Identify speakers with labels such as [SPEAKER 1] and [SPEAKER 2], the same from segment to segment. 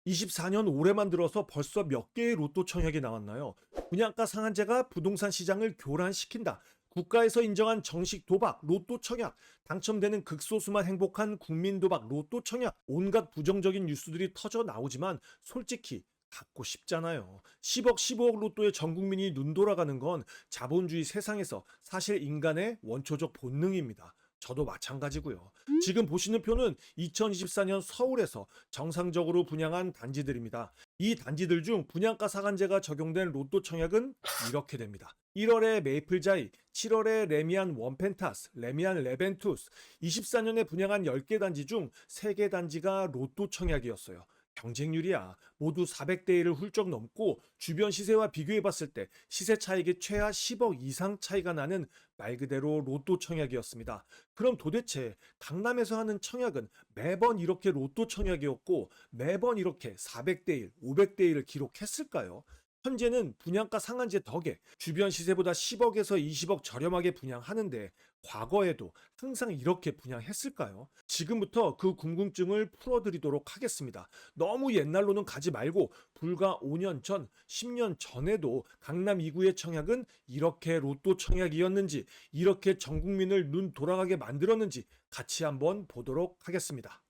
[SPEAKER 1] 24년 올해만 들어서 벌써 몇 개의 로또 청약이 나왔나요? 분양가 상한제가 부동산 시장을 교란시킨다. 국가에서 인정한 정식 도박, 로또 청약, 당첨되는 극소수만 행복한 국민 도박, 로또 청약, 온갖 부정적인 뉴스들이 터져 나오지만 솔직히 갖고 싶잖아요. 10억, 15억 로또에 전 국민이 눈 돌아가는 건 자본주의 세상에서 사실 인간의 원초적 본능입니다. 저도 마찬가지고요. 지금 보시는 표는 2024년 서울에서 정상적으로 분양한 단지들입니다. 이 단지들 중 분양가 상한제가 적용된 로또 청약은 이렇게 됩니다. 1월에 메이플자이, 7월에 레미안 원펜타스, 레미안 레벤투스, 24년에 분양한 10개 단지 중 3개 단지가 로또 청약이었어요. 경쟁률이야 모두 400대 1을 훌쩍 넘고 주변 시세와 비교해봤을 때 시세 차익이 최하 10억 이상 차이가 나는 말 그대로 로또 청약이었습니다. 그럼 도대체 강남에서 하는 청약은 매번 이렇게 로또 청약이었고 매번 이렇게 400대 1, 500대 1을 기록했을까요? 현재는 분양가 상한제 덕에 주변 시세보다 10억에서 20억 저렴하게 분양하는데 과거에도 항상 이렇게 분양했을까요? 지금부터 그 궁금증을 풀어드리도록 하겠습니다. 너무 옛날로는 가지 말고 불과 5년 전, 10년 전에도 강남 2구의 청약은 이렇게 로또 청약이었는지, 이렇게 전 국민을 눈 돌아가게 만들었는지 같이 한번 보도록 하겠습니다.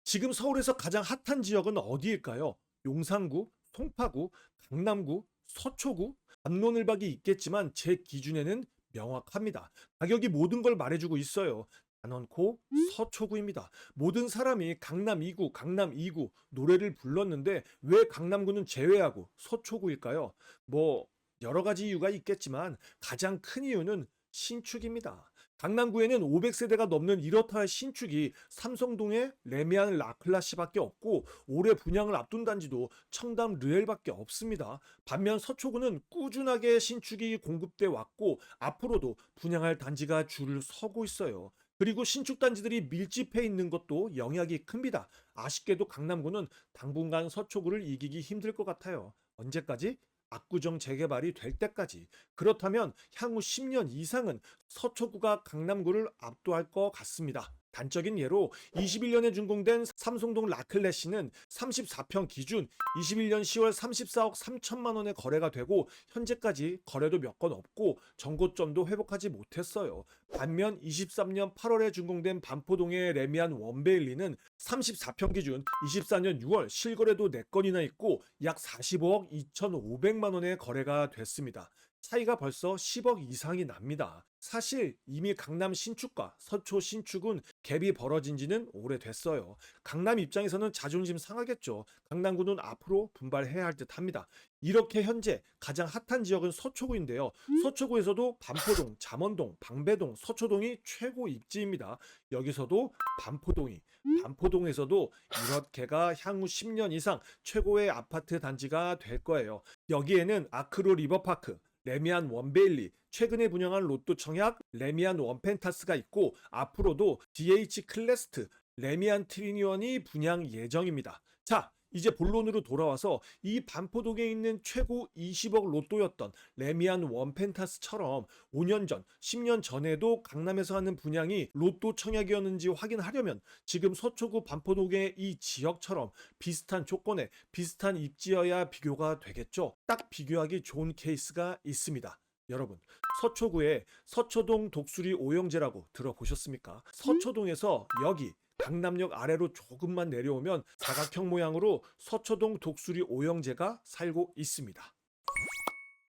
[SPEAKER 1] 지금 서울에서 가장 핫한 지역은 어디일까요? 용산구, 송파구, 강남구, 서초구? 담론을박이 있겠지만 제 기준에는 명확합니다. 가격이 모든 걸 말해주고 있어요. 단언코 서초구입니다. 모든 사람이 강남 2구, 강남 2구 노래를 불렀는데 왜 강남구는 제외하고 서초구일까요? 뭐 여러 가지 이유가 있겠지만 가장 큰 이유는 신축입니다. 강남구에는 500세대가 넘는 이렇다 할 신축이 삼성동의 레미안 라클라시밖에 없고 올해 분양을 앞둔 단지도 청담 르엘밖에 없습니다. 반면 서초구는 꾸준하게 신축이 공급돼 왔고 앞으로도 분양할 단지가 줄을 서고 있어요. 그리고 신축 단지들이 밀집해 있는 것도 영향이 큽니다. 아쉽게도 강남구는 당분간 서초구를 이기기 힘들 것 같아요. 언제까지? 압구정 재개발이 될 때까지. 그렇다면 향후 10년 이상은 서초구가 강남구를 압도할 것 같습니다. 단적인 예로 21년에 준공된 삼성동 라클래시는 34평 기준 21년 10월 34억 3천만 원에 거래가 되고 현재까지 거래도 몇 건 없고 정고점도 회복하지 못했어요. 반면 23년 8월에 준공된 반포동의 레미안 원베일리는 34평 기준 24년 6월 실거래도 4건이나 있고 약 45억 2,500만 원에 거래가 됐습니다. 차이가 벌써 10억 이상이 납니다. 사실 이미 강남 신축과 서초 신축은 갭이 벌어진 지는 오래됐어요. 강남 입장에서는 자존심 상하겠죠. 강남구는 앞으로 분발해야 할 듯합니다. 이렇게 현재 가장 핫한 지역은 서초구인데요. 서초구에서도 반포동, 잠원동, 방배동, 서초동이 최고 입지입니다. 여기서도 반포동에서도 이렇게가 향후 10년 이상 최고의 아파트 단지가 될 거예요. 여기에는 아크로 리버파크, 레미안 원베일리, 최근에 분양한 로또 청약 레미안 원펜타스가 있고 앞으로도 DH 클래스트, 레미안 트리니언이 분양 예정입니다. 자, 이제 본론으로 돌아와서 이 반포동에 있는 최고 20억 로또였던 레미안 원펜타스처럼 5년 전, 10년 전에도 강남에서 하는 분양이 로또 청약이었는지 확인하려면 지금 서초구 반포동의 이 지역처럼 비슷한 조건에 비슷한 입지여야 비교가 되겠죠. 딱 비교하기 좋은 케이스가 있습니다. 여러분, 서초구에 서초동 독수리 오영재라고 들어보셨습니까? 서초동에서 여기 강남역 아래로 조금만 내려오면 사각형 모양으로 서초동 독수리 오영재가 살고 있습니다.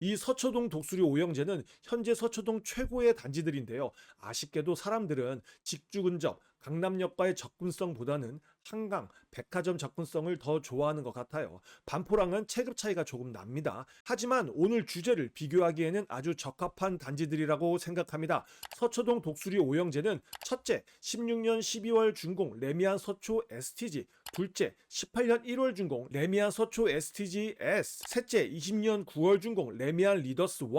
[SPEAKER 1] 이 서초동 독수리 오영재는 현재 서초동 최고의 단지들인데요. 아쉽게도 사람들은 직주 근접, 강남역과의 접근성보다는 한강, 백화점 접근성을 더 좋아하는 것 같아요. 반포랑은 체급 차이가 조금 납니다. 하지만 오늘 주제를 비교하기에는 아주 적합한 단지들이라고 생각합니다. 서초동 독수리 오영재는 첫째, 16년 12월 준공 레미안 서초 STG, 둘째, 18년 1월 준공 레미안 서초 STG S, 셋째, 20년 9월 준공 레미안 리더스 1,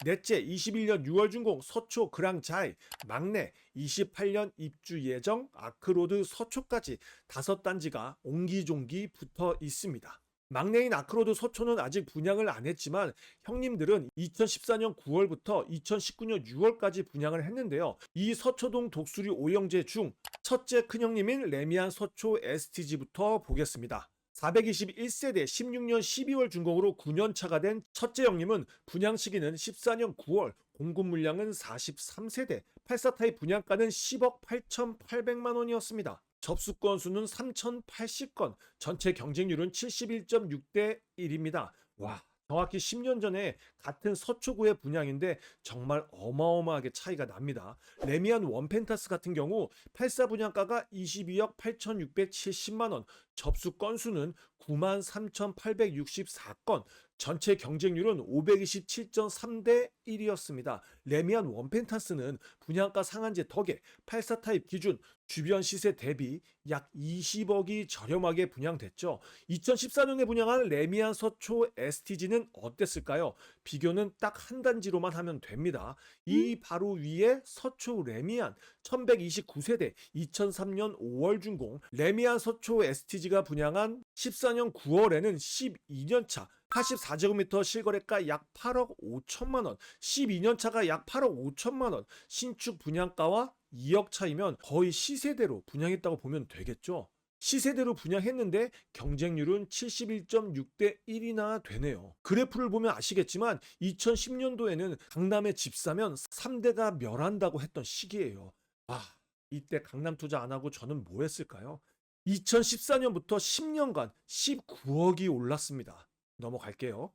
[SPEAKER 1] 넷째, 21년 6월 준공 서초 그랑자이, 막내, 28년 입주 예정 아크로드 서초까지 5단지가 옹기종기 붙어 있습니다. 막내인 아크로드 서초는 아직 분양을 안 했지만 형님들은 2014년 9월부터 2019년 6월까지 분양을 했는데요. 이 서초동 독수리 오형제 중 첫째 큰형님인 레미안 서초 STG부터 보겠습니다. 421세대 16년 12월 준공으로 9년 차가 된 첫째 형님은 분양 시기는 14년 9월, 공급 물량은 43세대, 84 타입 분양가는 10억 8,800만 원이었습니다. 접수 건수는 3,080건, 전체 경쟁률은 71.6대 1입니다. 와, 정확히 10년 전에 같은 서초구의 분양인데 정말 어마어마하게 차이가 납니다. 레미안 원펜타스 같은 경우 84 분양가가 22억 8,670만 원, 접수 건수는 93,864건, 전체 경쟁률은 527.3대 1이었습니다. 레미안 원펜타스는 분양가 상한제 덕에 84 타입 기준 주변 시세 대비 약 20억이 저렴하게 분양됐죠. 2014년에 분양한 레미안 서초 STG는 어땠을까요? 비교는 딱 한 단지로만 하면 됩니다. 이 바로 위에 서초 레미안 1129세대 2003년 5월 준공 레미안 서초 STG가 분양한 14년 9월에는 12년차 84제곱미터 실거래가 약 8억 5천만 원, 12년차가 약 8억 5천만 원, 신축 분양가와 2억 차이면 거의 시세대로 분양했다고 보면 되겠죠. 시세대로 분양했는데 경쟁률은 71.6대 1이나 되네요. 그래프를 보면 아시겠지만 2010년도에는 강남에 집 사면 3대가 멸한다고 했던 시기예요. 아, 이때 강남 투자 안 하고 저는 뭐 했을까요? 2014년부터 10년간 19억이 올랐습니다. 넘어갈게요.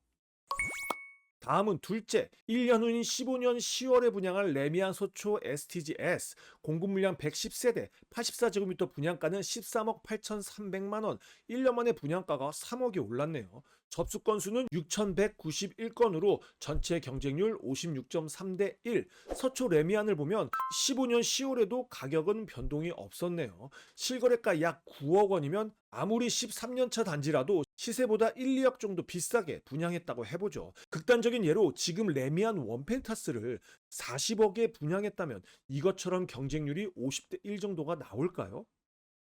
[SPEAKER 1] 다음은 둘째, 1년 후인 15년 10월에 분양할 레미안 소초 STGS 공급 물량 110세대 84제곱미터 분양가는 13억 8,300만 원. 1년 만에 분양가가 3억이 올랐네요. 접수 건수는 6,191건으로 전체 경쟁률 56.3대 1. 서초 레미안을 보면 15년 10월에도 가격은 변동이 없었네요. 실거래가 약 9억 원이면 아무리 13년차 단지라도 시세보다 1, 2억 정도 비싸게 분양했다고 해보죠. 극단적인 예로 지금 레미안 원펜타스를 40억에 분양했다면 이것처럼 경쟁률이 50대 1 정도가 나올까요?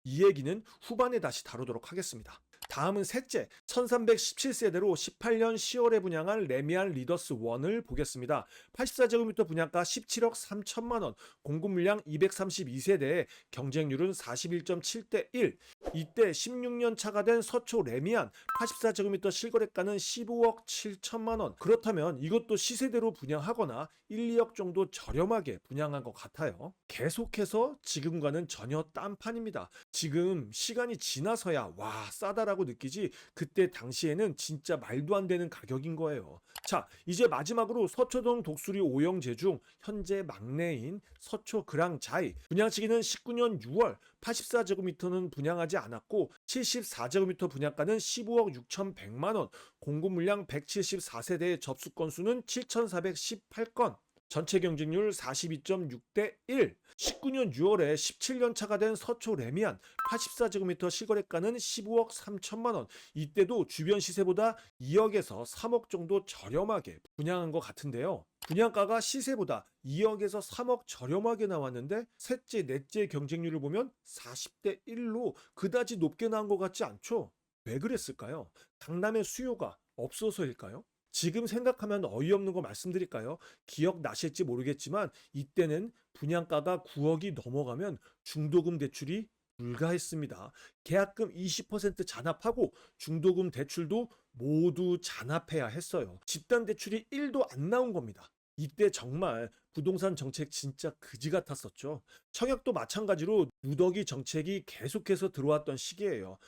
[SPEAKER 1] 이 얘기는 후반에 다시 다루도록 하겠습니다. 다음은 셋째, 1317세대로 18년 10월에 분양한 레미안 리더스 1을 보겠습니다. 84제곱미터 분양가 17억 3천만 원, 공급 물량 232세대에 경쟁률은 41.7대 1. 이때 16년 차가 된 서초 레미안 84제곱미터 실거래가는 15억 7천만 원. 그렇다면 이것도 시세대로 분양하거나 1, 2억 정도 저렴하게 분양한 것 같아요. 계속해서 지금과는 전혀 딴판입니다. 지금 시간이 지나서야 와 싸다라고 느끼지 그때 당시에는 진짜 말도 안 되는 가격인 거예요. 자, 이제 마지막으로 서초동 독수리 오형제 중 현재 막내인 서초 그랑자이 분양 시기는 19년 6월 84제곱미터는 분양하지 않았고 74제곱미터 분양가는 15억 6,100만 원, 공급 물량 174세대의 접수 건수는 7,418건, 전체 경쟁률 42.6대 1. 19년 6월에 17년 차가 된 서초 레미안 84제곱미터 실거래가는 15억 3천만 원. 이때도 주변 시세보다 2억에서 3억 정도 저렴하게 분양한 것 같은데요. 분양가가 시세보다 2억에서 3억 저렴하게 나왔는데 셋째, 넷째 경쟁률을 보면 40대 1로 그다지 높게 나온 것 같지 않죠? 왜 그랬을까요? 강남의 수요가 없어서일까요? 지금 생각하면 어이없는 거 말씀드릴까요? 기억나실지 모르겠지만 이때는 분양가가 9억이 넘어가면 중도금 대출이 불가했습니다. 계약금 20% 잔압하고 중도금 대출도 모두 잔압해야 했어요. 집단 대출이 1도 안 나온 겁니다. 이때 정말 부동산 정책 진짜 그지 같았었죠. 청약도 마찬가지로 누더기 정책이 계속해서 들어왔던 시기예요.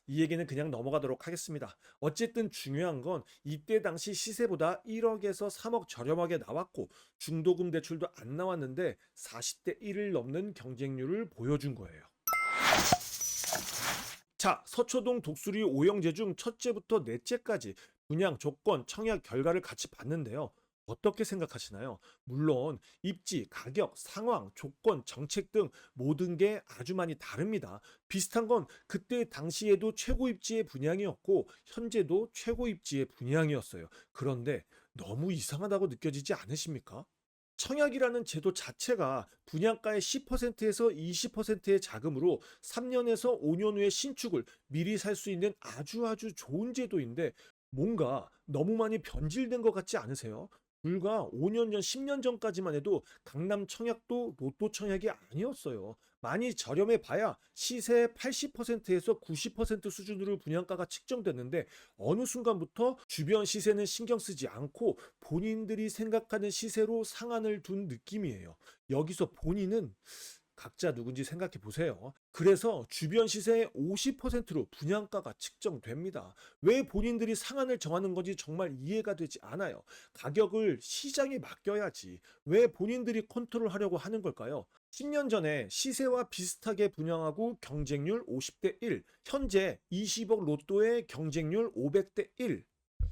[SPEAKER 1] 이 얘기는 그냥 넘어가도록 하겠습니다. 어쨌든 중요한 건 이때 당시 시세보다 1억에서 3억 저렴하게 나왔고 중도금 대출도 안 나왔는데 40대 1을 넘는 경쟁률을 보여준 거예요. 자, 서초동 독수리 오형제 중 첫째부터 넷째까지 분양 조건, 청약 결과를 같이 봤는데요. 어떻게 생각하시나요? 물론 입지, 가격, 상황, 조건, 정책 등 모든 게 아주 많이 다릅니다. 비슷한 건 그때 당시에도 최고 입지의 분양이었고 현재도 최고 입지의 분양이었어요. 그런데 너무 이상하다고 느껴지지 않으십니까? 청약이라는 제도 자체가 분양가의 10%에서 20%의 자금으로 3년에서 5년 후에 신축을 미리 살 수 있는 아주 좋은 제도인데 뭔가 너무 많이 변질된 것 같지 않으세요? 불과 5년 전, 10년 전까지만 해도 강남 청약도 로또 청약이 아니었어요. 많이 저렴해 봐야 시세의 80%에서 90% 수준으로 분양가가 측정됐는데 어느 순간부터 주변 시세는 신경 쓰지 않고 본인들이 생각하는 시세로 상한을 둔 느낌이에요. 여기서 본인은 각자 누군지 생각해 보세요. 그래서 주변 시세의 50%로 분양가가 측정됩니다. 왜 본인들이 상한을 정하는 건지 정말 이해가 되지 않아요. 가격을 시장에 맡겨야지. 왜 본인들이 컨트롤하려고 하는 걸까요? 10년 전에 시세와 비슷하게 분양하고 경쟁률 50대 1, 현재 20억 로또의 경쟁률 500대 1.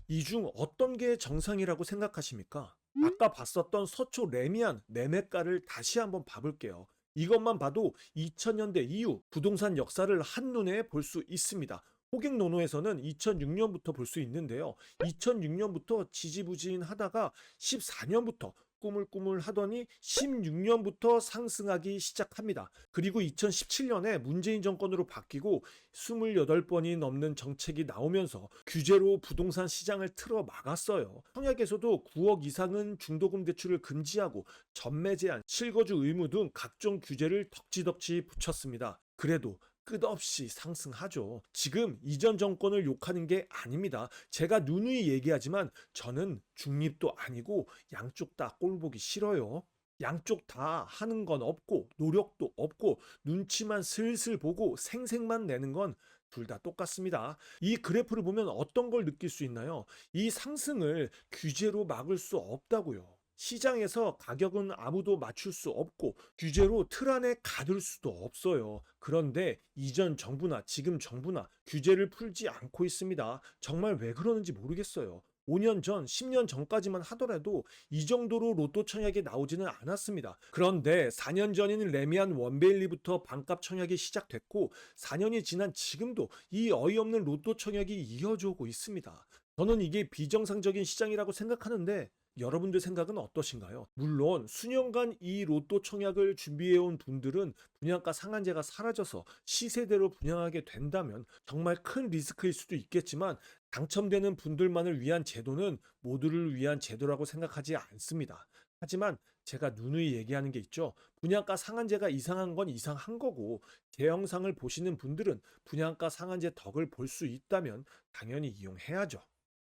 [SPEAKER 1] 이 중 어떤 게 정상이라고 생각하십니까? 아까 봤었던 서초 레미안 매매가를 다시 한번 봐볼게요. 이것만 봐도 2000년대 이후 부동산 역사를 한눈에 볼 수 있습니다. 호갱노노에서는 2006년부터 볼 수 있는데요. 2006년부터 지지부진하다가 14년부터 꾸물꾸물 하더니 16년부터 상승하기 시작합니다. 그리고 2017년에 문재인 정권으로 바뀌고 28번이 넘는 정책이 나오면서 규제로 부동산 시장을 틀어 막았어요. 청약에서도 9억 이상은 중도금 대출을 금지하고 전매 제한, 실거주 의무 등 각종 규제를 덕지덕지 붙였습니다. 그래도 끝없이 상승하죠. 지금 이전 정권을 욕하는 게 아닙니다. 제가 누누이 얘기하지만 저는 중립도 아니고 양쪽 다 꼴보기 싫어요. 양쪽 다 하는 건 없고 노력도 없고 눈치만 슬슬 보고 생색만 내는 건 둘 다 똑같습니다. 이 그래프를 보면 어떤 걸 느낄 수 있나요? 이 상승을 규제로 막을 수 없다고요. 시장에서 가격은 아무도 맞출 수 없고 규제로 틀 안에 가둘 수도 없어요. 그런데 이전 정부나 지금 정부나 규제를 풀지 않고 있습니다. 정말 왜 그러는지 모르겠어요. 5년 전, 10년 전까지만 하더라도 이 정도로 로또 청약이 나오지는 않았습니다. 그런데 4년 전인 레미안 원베일리부터 반값 청약이 시작됐고 4년이 지난 지금도 이 어이없는 로또 청약이 이어져 오고 있습니다. 저는 이게 비정상적인 시장이라고 생각하는데 여러분들 생각은 어떠신가요? 물론 수년간 이 로또 청약을 준비해온 분들은 분양가 상한제가 사라져서 시세대로 분양하게 된다면 정말 큰 리스크일 수도 있겠지만 당첨되는 분들만을 위한 제도는 모두를 위한 제도라고 생각하지 않습니다. 하지만 제가 누누이 얘기하는 게 있죠. 분양가 상한제가 이상한 건 이상한 거고 제 영상을 보시는 분들은 분양가 상한제 덕을 볼 수 있다면 당연히 이용해야죠.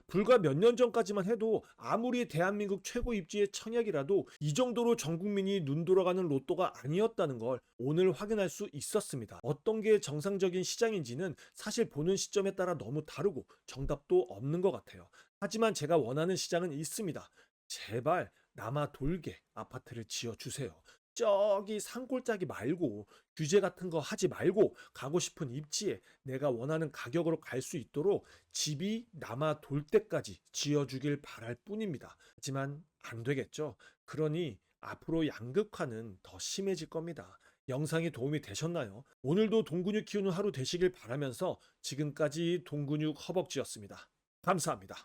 [SPEAKER 1] 불과 몇 년 전까지만 해도 아무리 대한민국 최고 입지의 청약이라도 이 정도로 전 국민이 눈 돌아가는 로또가 아니었다는 걸 오늘 확인할 수 있었습니다. 어떤 게 정상적인 시장인지는 사실 보는 시점에 따라 너무 다르고 정답도 없는 것 같아요. 하지만 제가 원하는 시장은 있습니다. 제발 남아 돌게 아파트를 지어주세요. 저기 산골짜기 말고 규제 같은 거 하지 말고 가고 싶은 입지에 내가 원하는 가격으로 갈 수 있도록 집이 남아 돌 때까지 지어주길 바랄 뿐입니다. 하지만 안 되겠죠. 그러니 앞으로 양극화는 더 심해질 겁니다. 영상이 도움이 되셨나요? 오늘도 동근육 키우는 하루 되시길 바라면서 지금까지 동근육 허벅지였습니다. 감사합니다.